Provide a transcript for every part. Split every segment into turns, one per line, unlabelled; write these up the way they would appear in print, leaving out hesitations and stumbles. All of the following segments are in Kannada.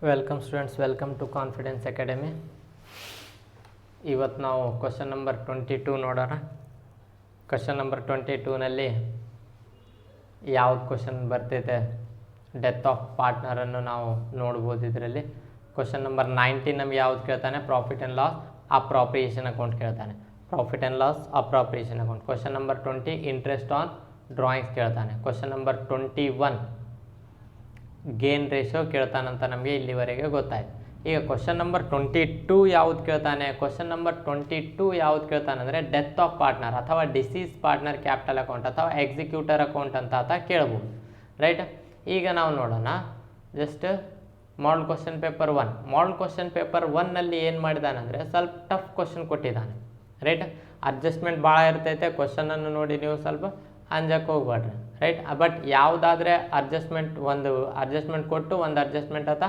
Welcome students, welcome to Confidence Academy. ಇವತ್ತು ನಾವು ಕ್ವಶನ್ ನಂಬರ್ 22 ನೋಡೋಣ. ಕ್ವಶನ್ ನಂಬರ್ 22ನಲ್ಲಿ ಯಾವ್ದು ಕ್ವಶನ್ ಬರ್ತಿದೆ, ಡೆತ್ ಆಫ್ ಪಾರ್ಟ್ನರನ್ನು ನಾವು ನೋಡ್ಬೋದು. ಇದರಲ್ಲಿ ಕ್ವಶನ್ ನಂಬರ್ 19 ನಮ್ಗೆ ಯಾವ್ದು ಕೇಳ್ತಾನೆ, profit and loss appropriation account ಕೇಳ್ತಾನೆ. Profit and loss appropriation account. Question number 20 interest on drawings ಕೇಳ್ತಾನೆ. ಕ್ವಶನ್ ನಂಬರ್ 21 ಗೇನ್ ರೇಷೋ ಕೇಳ್ತಾನಂತ ನಮಗೆ ಇಲ್ಲಿವರೆಗೆ ಗೊತ್ತಾಯ್ತು. ಈಗ ಕ್ವಶನ್ ನಂಬರ್ 22 ಯಾವ್ದು ಕೇಳ್ತಾನೆ, ಕ್ವಶನ್ ನಂಬರ್ 22 ಯಾವ್ದು ಕೇಳ್ತಾನೆ ಅಂದರೆ ಡೆತ್ ಆಫ್ ಪಾರ್ಟ್ನರ್ ಅಥವಾ ಡಿಸೀಸ್ ಪಾರ್ಟ್ನರ್ ಕ್ಯಾಪಿಟಲ್ ಅಕೌಂಟ್ ಅಥವಾ ಎಕ್ಸಿಕ್ಯೂಟರ್ ಅಕೌಂಟ್ ಅಂತ ಕೇಳ್ಬೋದು. ರೈಟ್, ಈಗ ನಾವು ನೋಡೋಣ. Just model question paper 1. Model question paper 1ನಲ್ಲಿ ಏನು ಮಾಡಿದಾನಂದರೆ ಸ್ವಲ್ಪ ಟಫ್ ಕ್ವಶನ್ ಕೊಟ್ಟಿದ್ದಾನೆ. ರೈಟ್, ಅಡ್ಜಸ್ಟ್ಮೆಂಟ್ ಭಾಳ ಇರ್ತೈತೆ. ಕ್ವಶನನ್ನು ನೋಡಿ ನೀವು ಸ್ವಲ್ಪ ಅಂಜಕ್ಕೆ ಹೋಗ್ಬೇಡ್ರಿ. ರೈಟ್, ಬಟ್ ಯಾವುದಾದ್ರೆ ಅಡ್ಜಸ್ಟ್ಮೆಂಟ್ ಕೊಟ್ಟು ಒಂದು ಅಡ್ಜಸ್ಟ್ಮೆಂಟ್ ಅಂತ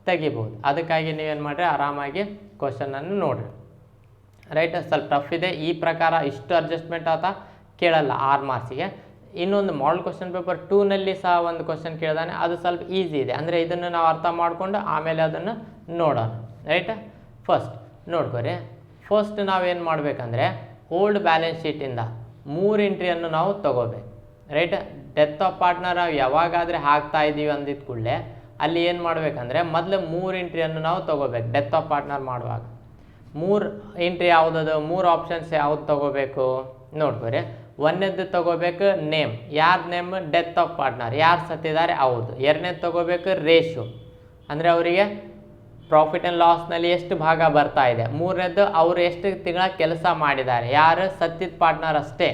ತೆಗಿಬೋದು. ಅದಕ್ಕಾಗಿ ನೀವೇನು ಮಾಡಿರಿ, ಆರಾಮಾಗಿ ಕ್ವಶನನ್ನು ನೋಡಿರಿ. ರೈಟ್, ಸ್ವಲ್ಪ ಟಫ್ ಇದೆ. ಈ ಪ್ರಕಾರ ಇಷ್ಟು ಅಡ್ಜಸ್ಟ್ಮೆಂಟ್ ಆತ ಕೇಳಲ್ಲ 6 ಮಾರ್ಕ್ಸಿಗೆ. ಇನ್ನೊಂದು ಮಾಡಲ್ ಕ್ವಶನ್ ಪೇಪರ್ 2ನಲ್ಲಿ ಸಹ ಒಂದು ಕ್ವಶನ್ ಕೇಳಿದಾನೆ, ಅದು ಸ್ವಲ್ಪ ಈಸಿ ಇದೆ. ಅಂದರೆ ಇದನ್ನು ನಾವು ಅರ್ಥ ಮಾಡಿಕೊಂಡು ಆಮೇಲೆ ಅದನ್ನು ನೋಡೋಣ. Right, first ನೋಡ್ಕೊರಿ. ಫಸ್ಟ್ ನಾವೇನು ಮಾಡಬೇಕಂದ್ರೆ ಓಲ್ಡ್ ಬ್ಯಾಲೆನ್ಸ್ ಶೀಟಿಂದ 3 ಎಂಟ್ರಿಯನ್ನು ನಾವು ತಗೋಬೇಕು. ರೈಟ್, ಡೆತ್ ಆಫ್ ಪಾರ್ಟ್ನರ್ ನಾವು ಯಾವಾಗಾದರೆ ಹಾಕ್ತಾ ಇದ್ದೀವಿ ಅಂದಿದ್ದ ಕೂಡಲೇ ಅಲ್ಲಿ ಏನು ಮಾಡಬೇಕಂದ್ರೆ ಮೊದಲು 3 ಎಂಟ್ರಿಯನ್ನು ನಾವು ತಗೋಬೇಕು. ಡೆತ್ ಆಫ್ ಪಾರ್ಟ್ನರ್ ಮಾಡುವಾಗ 3 ಎಂಟ್ರಿ ಯಾವುದದು, 3 ಆಪ್ಷನ್ಸ್ ಯಾವ್ದು ತಗೋಬೇಕು ನೋಡ್ಕೊರಿ. ಒಂದನೇದು ತಗೋಬೇಕು ನೇಮ್, ಯಾರ ನೇಮ್, ಡೆತ್ ಆಫ್ ಪಾರ್ಟ್ನರ್, ಯಾರು ಸತ್ತಿದ್ದಾರೆ ಅವ್ರದ್ದು. ಎರಡನೇದು ತಗೋಬೇಕು ರೇಷು, ಅಂದರೆ ಅವರಿಗೆ ಪ್ರಾಫಿಟ್ ಆ್ಯಂಡ್ ಲಾಸ್ನಲ್ಲಿ ಎಷ್ಟು ಭಾಗ ಬರ್ತಾ ಇದೆ. ಮೂರನೇದು ಅವರು ಎಷ್ಟು ತಿಂಗಳ ಕೆಲಸ ಮಾಡಿದ್ದಾರೆ, ಯಾರು ಸತ್ತಿದ ಪಾರ್ಟ್ನರ್ ಅಷ್ಟೇ.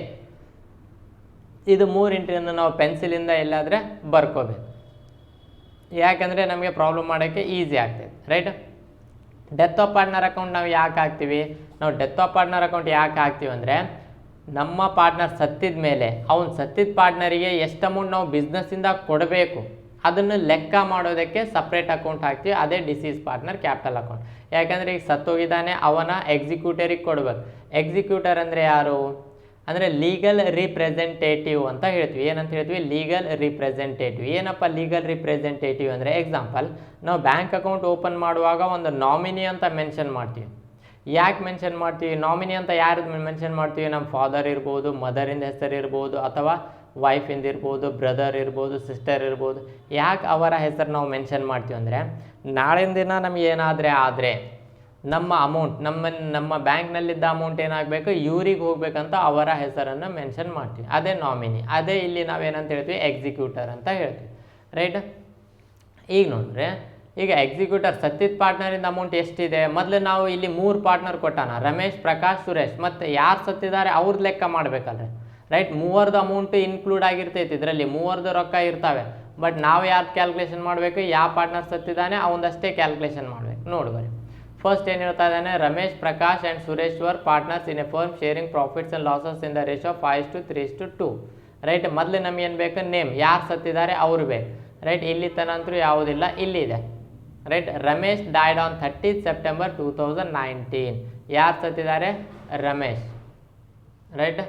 ಇದು 3 ಎಂಟ್ರಿಯನ್ನು ನಾವು ಪೆನ್ಸಿಲಿಂದ ಎಲ್ಲಾದರೆ ಬರ್ಕೋಬೇಕು, ಯಾಕಂದರೆ ನಮಗೆ ಪ್ರಾಬ್ಲಮ್ ಮಾಡೋಕ್ಕೆ ಈಸಿ ಆಗ್ತದೆ. Right, death of partner account ನಾವು ಯಾಕೆ ಹಾಕ್ತೀವಿ, ನಾವು ಡೆತ್ ಆಫ್ ಪಾರ್ಟ್ನರ್ ಅಕೌಂಟ್ ಯಾಕೆ ಹಾಕ್ತೀವಿ ಅಂದರೆ ನಮ್ಮ ಪಾರ್ಟ್ನರ್ ಸತ್ತಿದ ಮೇಲೆ ಅವ್ನು ಸತ್ತಿದ ಪಾರ್ಟ್ನರಿಗೆ ಎಷ್ಟು ಅಮೌಂಟ್ ನಾವು ಬಿಸ್ನೆಸ್ಸಿಂದ ಕೊಡಬೇಕು ಅದನ್ನು ಲೆಕ್ಕ ಮಾಡೋದಕ್ಕೆ ಸಪ್ರೇಟ್ ಅಕೌಂಟ್ ಹಾಕ್ತೀವಿ. ಅದೇ ಡಿಸೀಸ್ ಪಾರ್ಟ್ನರ್ ಕ್ಯಾಪಿಟಲ್ ಅಕೌಂಟ್. ಯಾಕಂದರೆ ಈಗ ಸತ್ತೋಗಿದ್ದಾನೆ, ಅವನ ಎಕ್ಸಿಕ್ಯೂಟರಿಗೆ ಕೊಡಬೇಕು. ಎಕ್ಸಿಕ್ಯೂಟರ್ ಅಂದರೆ ಯಾರು ಅಂದರೆ ಲೀಗಲ್ ರಿಪ್ರೆಸೆಂಟೇಟಿವ್ ಅಂತ ಹೇಳ್ತೀವಿ. ಏನಂತ ಹೇಳ್ತೀವಿ, ಲೀಗಲ್ ರಿಪ್ರೆಸೆಂಟೇಟಿವ್. ಏನಪ್ಪ ಲೀಗಲ್ ರಿಪ್ರೆಸೆಂಟೇಟಿವ್ ಅಂದರೆ, ಎಕ್ಸಾಂಪಲ್ ನಾವು ಬ್ಯಾಂಕ್ ಅಕೌಂಟ್ ಓಪನ್ ಮಾಡುವಾಗ ಒಂದು ನಾಮಿನಿ ಅಂತ ಮೆನ್ಷನ್ ಮಾಡ್ತೀವಿ. ಯಾಕೆ ಮೆನ್ಷನ್ ಮಾಡ್ತೀವಿ, ನಾಮಿನಿ ಅಂತ ಯಾರ್ದು ಮೆನ್ಷನ್ ಮಾಡ್ತೀವಿ, ನಮ್ಮ ಫಾದರ್ ಇರ್ಬೋದು, ಮದರಿಂದ ಹೆಸರು ಇರ್ಬೋದು, ಅಥವಾ ವೈಫಿಂದ ಇರ್ಬೋದು, ಬ್ರದರ್ ಇರ್ಬೋದು, ಸಿಸ್ಟರ್ ಇರ್ಬೋದು. ಯಾಕೆ ಅವರ ಹೆಸರು ನಾವು ಮೆನ್ಷನ್ ಮಾಡ್ತೀವಿ ಅಂದರೆ ನಾಳಿನ ದಿನ ನಮ್ಗೆ ಏನಾದರೆ ಆದರೆ ನಮ್ಮ ಅಮೌಂಟ್ ನಮ್ಮ ಬ್ಯಾಂಕ್ನಲ್ಲಿದ್ದ ಅಮೌಂಟ್ ಏನಾಗಬೇಕು, ಇವ್ರಿಗೆ ಹೋಗ್ಬೇಕಂತ ಅವರ ಹೆಸರನ್ನು ಮೆನ್ಷನ್ ಮಾಡ್ತೀವಿ. ಅದೇ ನಾಮಿನಿ. ಅದೇ ಇಲ್ಲಿ ನಾವೇನಂತ ಹೇಳ್ತೀವಿ, ಎಕ್ಸಿಕ್ಯೂಟರ್ ಅಂತ ಹೇಳ್ತೀವಿ. ರೈಟ್, ಈಗ ನೋಡ್ರಿ, ಈಗ ಎಕ್ಸಿಕ್ಯೂಟರ್ ಸತ್ತಿದ ಪಾರ್ಟ್ನರಿಂದ ಅಮೌಂಟ್ ಎಷ್ಟಿದೆ, ಮೊದಲು ನಾವು ಇಲ್ಲಿ 3 ಪಾರ್ಟ್ನರ್ ಕೊಟ್ಟಾನ, ರಮೇಶ್, ಪ್ರಕಾಶ್, ಸುರೇಶ್. ಮತ್ತು ಯಾರು ಸತ್ತಿದ್ದಾರೆ ಅವ್ರದ್ದು ಲೆಕ್ಕ ಮಾಡಬೇಕಲ್ರಿ. ರೈಟ್, 3ರದ್ದು ಅಮೌಂಟು ಇನ್ಕ್ಲೂಡ್ ಆಗಿರ್ತೈತಿ. ಇದರಲ್ಲಿ 3ರದ್ದು ರೊಕ್ಕ ಇರ್ತವೆ. ಬಟ್ ನಾವು ಯಾರು ಕ್ಯಾಲ್ಕುಲೇಷನ್ ಮಾಡಬೇಕು, ಯಾವ ಪಾರ್ಟ್ನರ್ ಸತ್ತಿದ್ದಾನೆ ಅವನದಷ್ಟೇ ಕ್ಯಾಲ್ಕುಲೇಷನ್ ಮಾಡಬೇಕು. ನೋಡ್ಬರಿ, ಫಸ್ಟ್ ಏನು ಹೇಳ್ತಾ ಇದ್ದಾನೆ, Ramesh, Prakash and Suresh were partners in a firm sharing profits and losses in the ratio 5:3:2. Right, ಮೊದಲು ನಮ್ಗೆ ಏನು ಬೇಕು, ನೇಮ್, ಯಾರು ಸತ್ತಿದ್ದಾರೆ ಅವ್ರು ಬೇಕು. ರೈಟ್, ಇಲ್ಲಿ ತನಂತರೂ ಯಾವುದಿಲ್ಲ, ಇಲ್ಲಿದೆ. Right, Ramesh died on 30th September 2019. ಯಾರು ಸತ್ತಿದ್ದಾರೆ, ರಮೇಶ್. ರೈಟ್,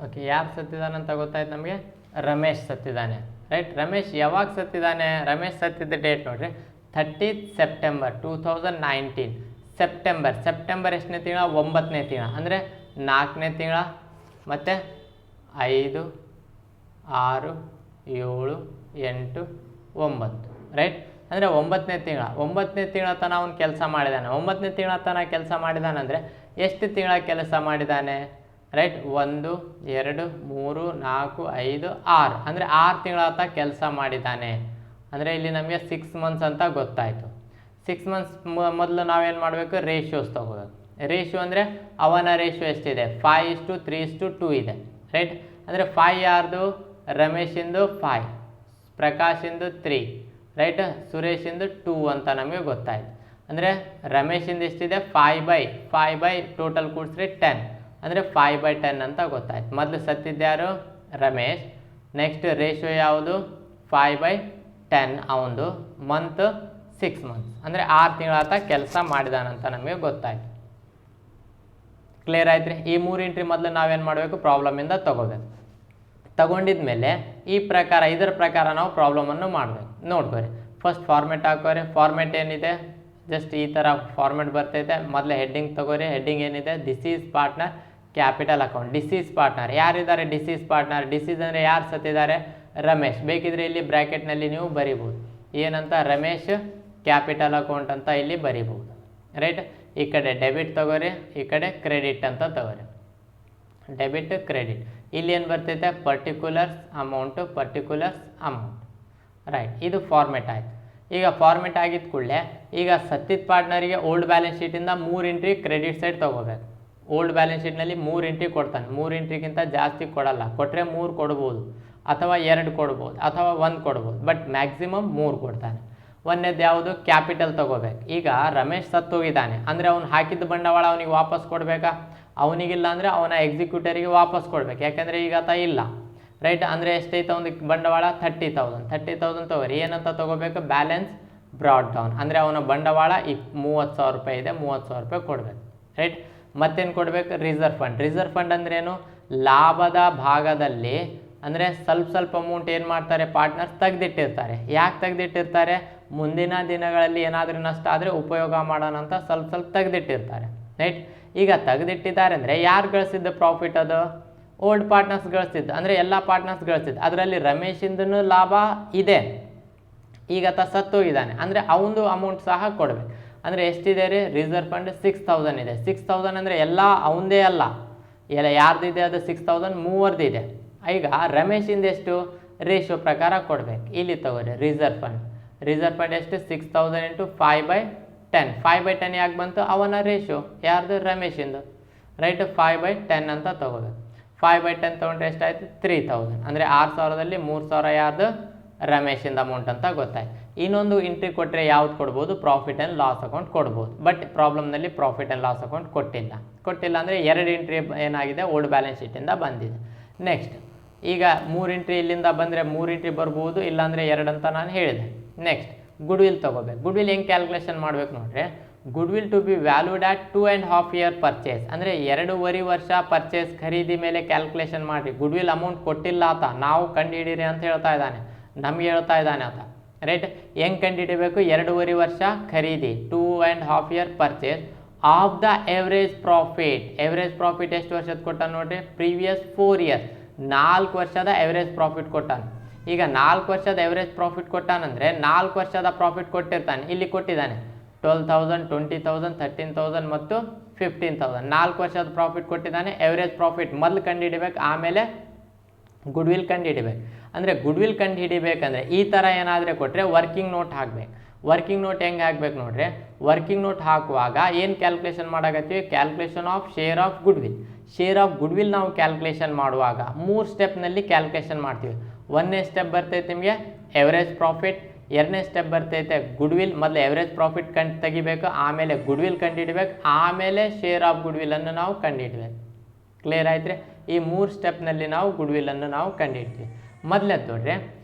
ಓಕೆ, ಯಾರು ಸತ್ತಿದ್ದಾನೆ ಅಂತ ಗೊತ್ತಾಯ್ತು ನಮಗೆ, ರಮೇಶ್ ಸತ್ತಿದ್ದಾನೆ. ರೈಟ್, ರಮೇಶ್ ಯಾವಾಗ ಸತ್ತಿದ್ದಾನೆ, ರಮೇಶ್ ಸತ್ತಿದ್ದ ಡೇಟ್ ನೋಡ್ರಿ, 30th September 2019. ಸೆಪ್ಟೆಂಬರ್ ಎಷ್ಟನೇ ತಿಂಗಳ, 9ನೇ ತಿಂಗಳ. ಅಂದರೆ 4ನೇ ತಿಂಗಳ, ಮತ್ತು 5, 6, 7, 8, 9. ರೈಟ್, ಅಂದರೆ 9ನೇ ತಿಂಗಳ ತನಕ ಅವನು ಕೆಲಸ ಮಾಡಿದ್ದಾನೆ. 9ನೇ ತಿಂಗಳ ತನಕ ಕೆಲಸ ಮಾಡಿದ್ದಾನೆ ಅಂದರೆ ಎಷ್ಟು ತಿಂಗಳ ಕೆಲಸ ಮಾಡಿದ್ದಾನೆ. ರೈಟ್, 1, 2, 3, 4, 5, 6 ಅಂದರೆ 6 ತಿಂಗಳ ತನಕ ಕೆಲಸ ಮಾಡಿದ್ದಾನೆ. ಅಂದರೆ ಇಲ್ಲಿ ನಮಗೆ 6 ಮಂತ್ಸ್ ಅಂತ ಗೊತ್ತಾಯಿತು. 6 ಮಂತ್ಸ್ ಮೊದಲು ನಾವೇನು ಮಾಡಬೇಕು, ರೇಷಿಯೋಸ್ ತೊಗೋಬೇಕು. ರೇಷಿಯೋ ಅಂದರೆ ಅವನ ರೇಷಿಯೋ ಎಷ್ಟಿದೆ, 5:3:2 ಇದೆ. ರೈಟ್, ಅಂದರೆ 5 ಯಾರ್ದು, ರಮೇಶಿಂದು 5, ಪ್ರಕಾಶಿಂದು 3, ರೈಟ್, ಸುರೇಶಿಂದು 2 ಅಂತ ನಮಗೆ ಗೊತ್ತಾಯಿತು. ಅಂದರೆ ರಮೇಶಿಂದು ಎಷ್ಟಿದೆ, 5/5 ಟೋಟಲ್ ಕೂಡಿಸ್ರಿ 10, ಅಂದರೆ 5/10 ಅಂತ ಗೊತ್ತಾಯ್ತು. ಮೊದಲು ಸತ್ತಿದ್ಯಾರು, ರಮೇಶ್. ನೆಕ್ಸ್ಟ್ ರೇಷಿಯೋ ಯಾವುದು, 5/10. ಅವನದು ಮಂತ್ 6 ಮಂತ್ಸ್, ಅಂದರೆ 6 ತಿಂಗಳ ಕೆಲಸ ಮಾಡಿದಾನಂತ ನಮಗೆ ಗೊತ್ತಾಯ್ತು. ಕ್ಲಿಯರ್ ಆಯ್ತು ರೀ. ಈ 3 ಎಂಟ್ರಿ ಮೊದಲು ನಾವೇನು ಮಾಡಬೇಕು, ಪ್ರಾಬ್ಲಮಿಂದ ತಗೋಬೇಕು. ತಗೊಂಡಿದ ಮೇಲೆ ಇದರ ಪ್ರಕಾರ ನಾವು ಪ್ರಾಬ್ಲಮನ್ನು ಮಾಡಬೇಕು. ನೋಡ್ಕೊರಿ, ಫಸ್ಟ್ ಫಾರ್ಮೆಟ್ ಹಾಕೋರಿ. ಫಾರ್ಮೆಟ್ ಏನಿದೆ ಜಸ್ಟ್ ಈ ಥರ ಫಾರ್ಮೆಟ್ ಬರ್ತೈತೆ. ಮೊದಲೇ ಹೆಡ್ಡಿಂಗ್ ತಗೋರಿ. ಹೆಡ್ಡಿಂಗ್ ಏನಿದೆ this is partner capital account. Deceased partner ಯಾರಿದ್ದಾರೆ? Deceased partner. ಡಿಸೀಸ್ ಅಂದರೆ ಯಾರು ಸತ್ತಿದ್ದಾರೆ? ರಮೇಶ್. ಬೇಕಿದ್ರೆ ಇಲ್ಲಿ ಬ್ರ್ಯಾಕೆಟ್ನಲ್ಲಿ ನೀವು ಬರಿಬೋದು ಏನಂತ, ರಮೇಶ್ ಕ್ಯಾಪಿಟಲ್ ಅಕೌಂಟ್ ಅಂತ ಇಲ್ಲಿ ಬರಿಬೋದು. ರೈಟ್. ಈ ಕಡೆ ಡೆಬಿಟ್ ತಗೋರಿ, ಈ ಕಡೆ ಕ್ರೆಡಿಟ್ ಅಂತ ತಗೋರಿ. Debit credit. ಇಲ್ಲಿ ಏನು ಬರ್ತೈತೆ? Particulars amount, particulars amount. Right. ಇದು ಫಾರ್ಮೆಟ್ ಆಯಿತು. ಈಗ ಫಾರ್ಮೆಟ್ ಆಗಿದ್ದ ಕೂಡಲೇ ಈಗ ಸತ್ತಿದ ಪಾರ್ಟ್ನರಿಗೆ ಓಲ್ಡ್ ಬ್ಯಾಲೆನ್ಸ್ ಶೀಟಿಂದ 3 ಎಂಟ್ರಿ ಕ್ರೆಡಿಟ್ ಸೈಡ್ ತೊಗೋಬೇಕು. ಓಲ್ಡ್ ಬ್ಯಾಲೆನ್ಸ್ ಶೀಟ್ನಲ್ಲಿ 3 ಎಂಟ್ರಿ ಕೊಡ್ತಾನೆ. 3 ಎಂಟ್ರಿಗಿಂತ ಜಾಸ್ತಿ ಕೊಡಲ್ಲ. ಕೊಟ್ಟರೆ 3 ಕೊಡ್ಬೋದು, ಅಥವಾ 2 ಕೊಡ್ಬೋದು, ಅಥವಾ 1 ಕೊಡ್ಬೋದು. ಬಟ್ ಮ್ಯಾಕ್ಸಿಮಮ್ 3 ಕೊಡ್ತಾನೆ. ಒಂದೇದು ಯಾವುದು? ಕ್ಯಾಪಿಟಲ್ ತೊಗೋಬೇಕು. ಈಗ ರಮೇಶ್ ಸತ್ತೋಗಿದ್ದಾನೆ ಅಂದರೆ ಅವ್ನು ಹಾಕಿದ್ದ ಬಂಡವಾಳ ಅವನಿಗೆ ವಾಪಸ್ ಕೊಡಬೇಕಾ? ಅವನಿಗಿಲ್ಲ ಅಂದರೆ ಅವನ ಎಕ್ಸಿಕ್ಯೂಟರಿಗೆ ವಾಪಸ್ ಕೊಡ್ಬೇಕು. ಯಾಕೆಂದರೆ ಈಗ ಆತ ಇಲ್ಲ. ರೈಟ್. ಅಂದರೆ ಎಷ್ಟೈತೆ ಅವನಿಗೆ ಬಂಡವಾಳ? 30,000. 30,000 ತೊಗೋರಿ. ಏನಂತ ತೊಗೋಬೇಕು? Balance brought down. ಅಂದರೆ ಅವನ ಬಂಡವಾಳ 30,000 ರೂಪಾಯಿ ಇದೆ, 30,000 ರೂಪಾಯಿ ಕೊಡಬೇಕು. ರೈಟ್. ಮತ್ತೇನು ಕೊಡಬೇಕು? Reserve fund. ರಿಸರ್ವ್ ಫಂಡ್ ಅಂದ್ರೇನು? ಲಾಭದ ಭಾಗದಲ್ಲಿ ಅಂದರೆ ಸ್ವಲ್ಪ ಅಮೌಂಟ್ ಏನು ಮಾಡ್ತಾರೆ ಪಾರ್ಟ್ನರ್ಸ್ ತೆಗೆದಿಟ್ಟಿರ್ತಾರೆ. ಯಾಕೆ ತೆಗೆದಿಟ್ಟಿರ್ತಾರೆ? ಮುಂದಿನ ದಿನಗಳಲ್ಲಿ ಏನಾದರೂ ನಷ್ಟ ಆದರೆ ಉಪಯೋಗ ಮಾಡೋಣ ಅಂತ ಸ್ವಲ್ಪ ತೆಗೆದಿಟ್ಟಿರ್ತಾರೆ. ರೈಟ್. ಈಗ ತೆಗೆದಿಟ್ಟಿದ್ದಾರೆ ಅಂದರೆ ಯಾರು ಗಳಿಸಿದ್ದ ಪ್ರಾಫಿಟ್? ಅದು ಓಲ್ಡ್ ಪಾರ್ಟ್ನರ್ಸ್ ಗಳಿಸಿದ್ದು. ಅಂದರೆ ಎಲ್ಲ ಪಾರ್ಟ್ನರ್ಸ್ ಗಳಿಸಿದ್ದು. ಅದರಲ್ಲಿ ರಮೇಶಿಂದನೂ ಲಾಭ ಇದೆ. ಈಗ ಆತ ಸತ್ತೋಗಿದ್ದಾನೆ ಅಂದರೆ ಅವನದು ಅಮೌಂಟ್ ಸಹ ಕೊಡಬೇಕು. ಅಂದರೆ ಎಷ್ಟಿದೆ ರೀ? ರಿಸರ್ವ್ ಫಂಡ್ 6,000 ಇದೆ. 6,000 ಅಂದರೆ ಎಲ್ಲ ಅವನದೇ ಅಲ್ಲ, ಎಲ್ಲ ಯಾರ್ದಿದೆ? ಅದು 6,000 ಮೂವರ್ದಿದೆ. ಈಗ ರಮೇಶಿಂದ ಎಷ್ಟು? ರೇಷಿಯೋ ಪ್ರಕಾರ ಕೊಡಬೇಕು. ಇಲ್ಲಿ ತಗೋರಿ ರಿಸರ್ವ್ ಫಂಡ್. ರಿಸರ್ವ್ ಫಂಡ್ ಎಷ್ಟು? 6,000 ಇಂಟು 5/10. 5/10 ಯಾಕೆ ಬಂತು? ಅವನ ರೇಷಿಯೋ ಯಾರ್ದು? ರಮೇಶಿಂದು. ರೈಟ್. 5/10 ಅಂತ ತಗೋಬೇಕು. 5/10 ತೊಗೊಂಡ್ರೆ ಎಷ್ಟಾಯಿತು? 3,000. ಅಂದರೆ 6,000ದಲ್ಲಿ 3,000 ಯಾರ್ದು? ರಮೇಶಿಂದ ಅಮೌಂಟ್ ಅಂತ ಗೊತ್ತಾಯ್ತು. ಇನ್ನೊಂದು ಎಂಟ್ರಿ ಕೊಟ್ಟರೆ ಯಾವ್ದು ಕೊಡ್ಬೋದು? ಪ್ರಾಫಿಟ್ ಆ್ಯಂಡ್ ಲಾಸ್ ಅಕೌಂಟ್ ಕೊಡ್ಬೋದು. ಬಟ್ ಪ್ರಾಬ್ಲಮ್ನಲ್ಲಿ ಪ್ರಾಫಿಟ್ ಆ್ಯಂಡ್ ಲಾಸ್ ಅಕೌಂಟ್ ಕೊಟ್ಟಿಲ್ಲ ಅಂದರೆ 2 ಎಂಟ್ರಿ ಏನಾಗಿದೆ? ಓಲ್ಡ್ ಬ್ಯಾಲೆನ್ಸ್ ಶೀಟಿಂದ ಬಂದಿದೆ. ನೆಕ್ಸ್ಟ್ ಈಗ 3 ಎಂಟ್ರಿ ಇಲ್ಲಿಂದ ಬಂದರೆ 3 ಎಂಟ್ರಿ ಬರ್ಬೋದು, ಇಲ್ಲಾಂದರೆ 2 ಅಂತ ನಾನು ಹೇಳಿದೆ. ನೆಕ್ಸ್ಟ್ ಗುಡ್ವಿಲ್ ತೊಗೋಬೇಕು. ಗುಡ್ವಿಲ್ ಹೆಂಗೆ ಕ್ಯಾಲ್ಕುಲೇಷನ್ ಮಾಡಬೇಕು ನೋಡ್ರಿ. Goodwill to be valued at 2.5 year purchase. ಅಂದರೆ 2.5 ವರ್ಷ ಪರ್ಚೇಸ್ ಖರೀದಿ ಮೇಲೆ ಕ್ಯಾಲ್ಕುಲೇಷನ್ ಮಾಡಿರಿ. ಗುಡ್ವಿಲ್ ಅಮೌಂಟ್ ಕೊಟ್ಟಿಲ್ಲ ಆತ, ನಾವು ಕಂಡುಹಿಡೀರಿ ಅಂತ ಹೇಳ್ತಾ ಇದ್ದಾನೆ, ನಮಗೆ ಹೇಳ್ತಾ ಇದ್ದಾನೆ ಆತ. ರೈಟ್. ಹೆಂಗೆ ಕಂಡುಹಿಡಿಬೇಕು? 2.5 ವರ್ಷ ಖರೀದಿ, 2.5 year purchase of the average profit. Average profit ಎಷ್ಟು ವರ್ಷದ ಕೊಟ್ಟಾನ ನೋಡ್ರಿ? Previous 4 years. 4 ವರ್ಷದ ಎವರೇಜ್ ಪ್ರಾಫಿಟ್ ಕೊಟ್ಟಾನ. ಈಗ 4 ವರ್ಷದ ಎವರೇಜ್ ಪ್ರಾಫಿಟ್ ಕೊಟ್ಟಾನಂದರೆ 4 ವರ್ಷದ ಪ್ರಾಫಿಟ್ ಕೊಟ್ಟಿರ್ತಾನೆ. ಇಲ್ಲಿ ಕೊಟ್ಟಿದ್ದಾನೆ 12,000, 20,000, 13,000 ಮತ್ತು 15,000. 4 ವರ್ಷದ ಪ್ರಾಫಿಟ್ ಕೊಟ್ಟಿದ್ದಾನೆ. ಎವರೇಜ್ ಪ್ರಾಫಿಟ್ ಮೊದಲು ಕಂಡುಹಿಡಿಬೇಕು, ಆಮೇಲೆ ಗುಡ್ವಿಲ್ ಕಂಡುಹಿಡಿಬೇಕು. ಅಂದರೆ ಗುಡ್ವಿಲ್ ಕಂಡುಹಿಡಿಬೇಕಂದ್ರೆ ಈ ಥರ ಏನಾದರೆ ಕೊಟ್ಟರೆ ವರ್ಕಿಂಗ್ ನೋಟ್ ಹಾಕಬೇಕು. ವರ್ಕಿಂಗ್ ನೋಟ್ ಹೆಂಗೆ ಹಾಕ್ಬೇಕು ನೋಡ್ರಿ? ವರ್ಕಿಂಗ್ ನೋಟ್ ಹಾಕುವಾಗ ಏನು ಕ್ಯಾಲ್ಕುಲೇಷನ್ ಮಾಡಾಕತ್ತೀವಿ? Calculation of share of goodwill. Share of goodwill ನಾವು ಕ್ಯಾಲ್ಕುಲೇಷನ್ ಮಾಡುವಾಗ 3 ಸ್ಟೆಪ್ನಲ್ಲಿ ಕ್ಯಾಲ್ಕುಲೇಷನ್ ಮಾಡ್ತೀವಿ. 1ನೇ ಸ್ಟೆಪ್ ಬರ್ತೈತೆ ನಿಮಗೆ ಎವರೇಜ್ ಪ್ರಾಫಿಟ್, 2ನೇ ಸ್ಟೆಪ್ ಬರ್ತೈತೆ ಗುಡ್ವಿಲ್. ಮೊದಲು ಎವರೇಜ್ ಪ್ರಾಫಿಟ್ ತೆಗಿಬೇಕು, ಆಮೇಲೆ ಗುಡ್ವಿಲ್ ಕಂಡುಹಿಡಬೇಕು, ಆಮೇಲೆ ಶೇರ್ ಆಫ್ ಗುಡ್ವಿಲನ್ನು ನಾವು ಕಂಡುಹಿಡಬೇಕು. ಕ್ಲಿಯರ್ ಆಯ್ತು ರೀ? ಈ 3 ಸ್ಟೆಪ್ನಲ್ಲಿ ನಾವು ಗುಡ್ವಿಲನ್ನು ನಾವು ಕಂಡುಹಿಡ್ತೀವಿ. ಮೊದಲನೇದು ನೋಡ್ರಿ